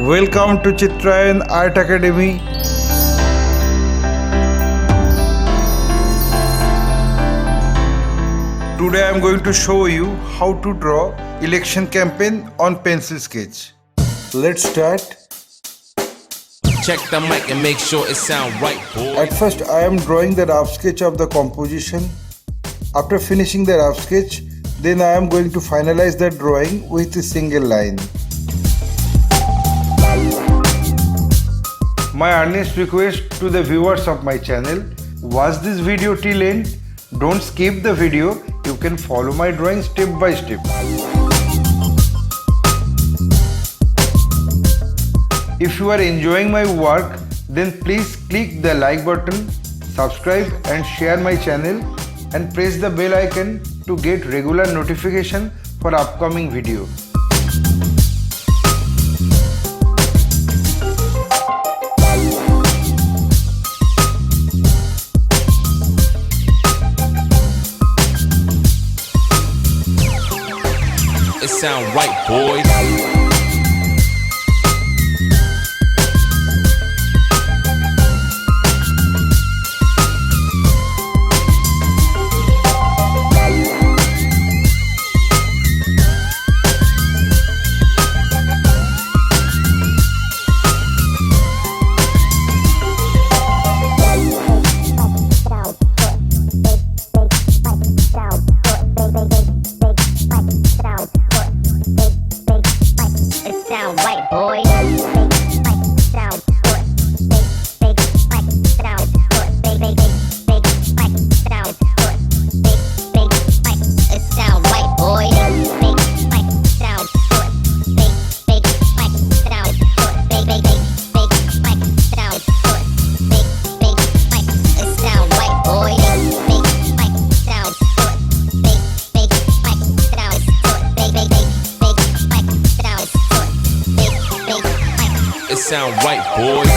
Welcome to Chitrayan Art Academy. Today I am going to show you how to draw election campaign on pencil sketch. Let's start. Check the mic and make sure it sound right, boy. At first I am drawing the rough sketch of the composition. After finishing the rough sketch, then I am going to finalize the drawing with a single line. My earnest request to the viewers of my channel, watch this video till end. Don't skip the video. You can follow my drawing step by step. If you are enjoying my work, then please click the like button, subscribe and share my channel and press the bell icon to get regular notification for upcoming video. It sound right, boys. It sound right, boys.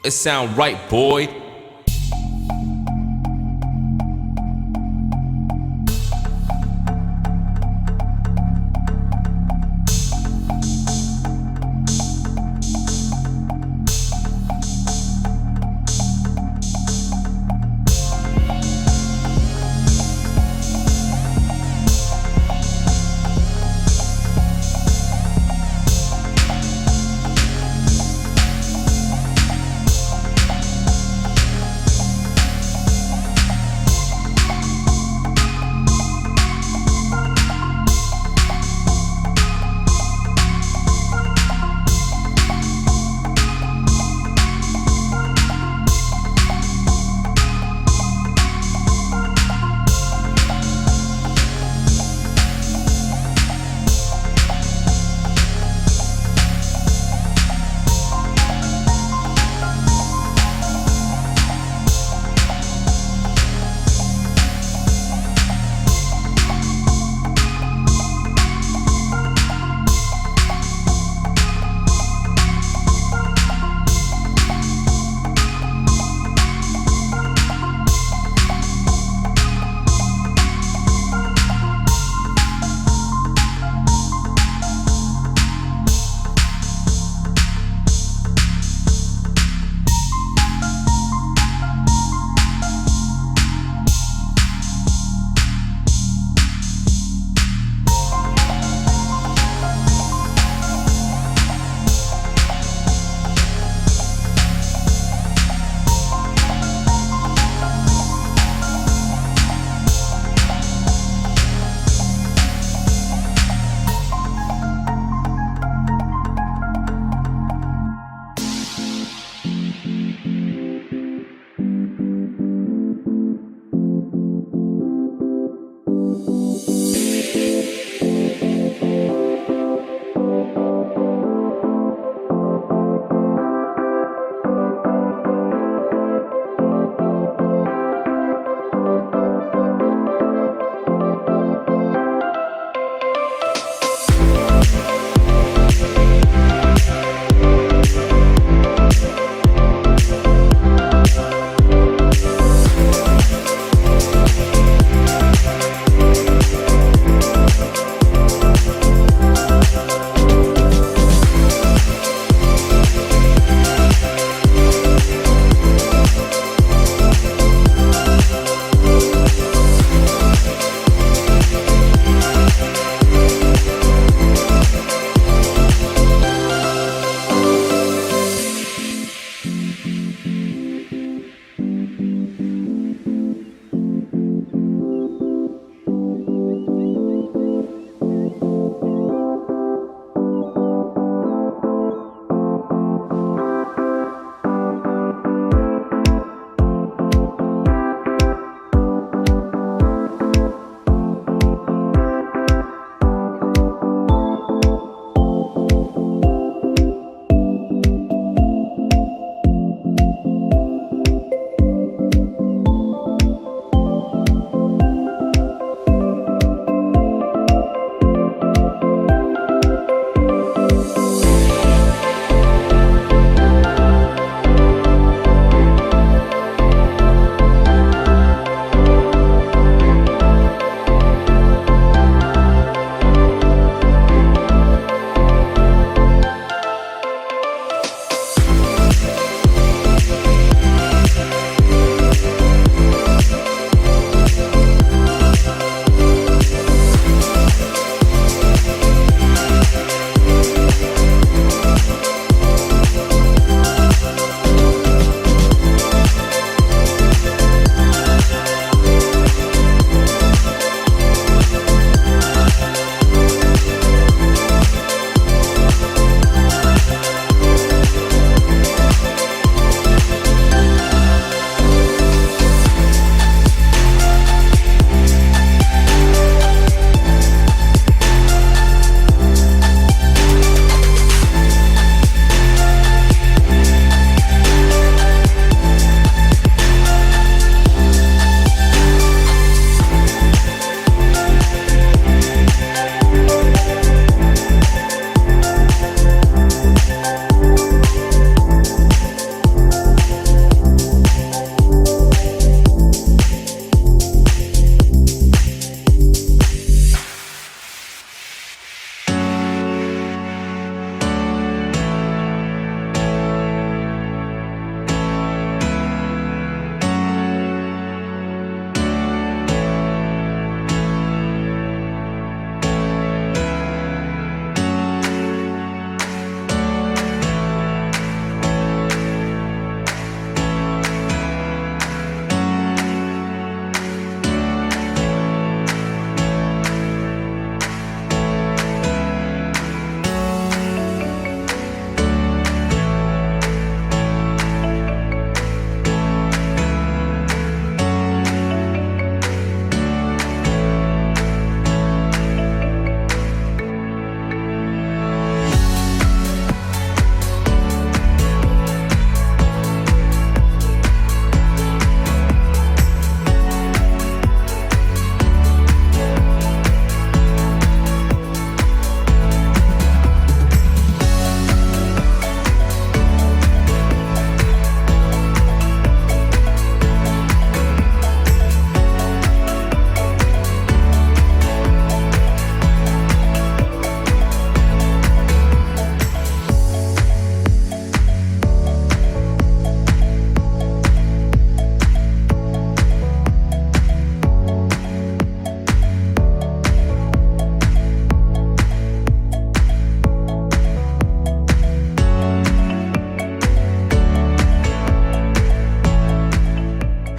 It sound right, boy.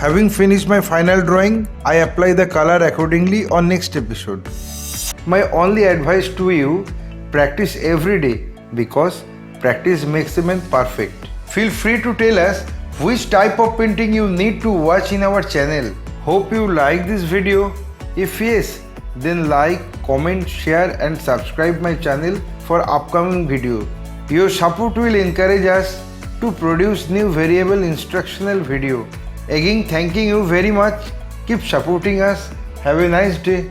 Having finished my final drawing, I apply the color accordingly on next episode. My only advice to you, practice every day because practice makes the man perfect. Feel free to tell us which type of painting you need to watch in our channel. Hope you like this video. If yes, then like, comment, share and subscribe my channel for upcoming video. Your support will encourage us to produce new variable instructional video. Again, thanking you very much. Keep supporting us. Have a nice day.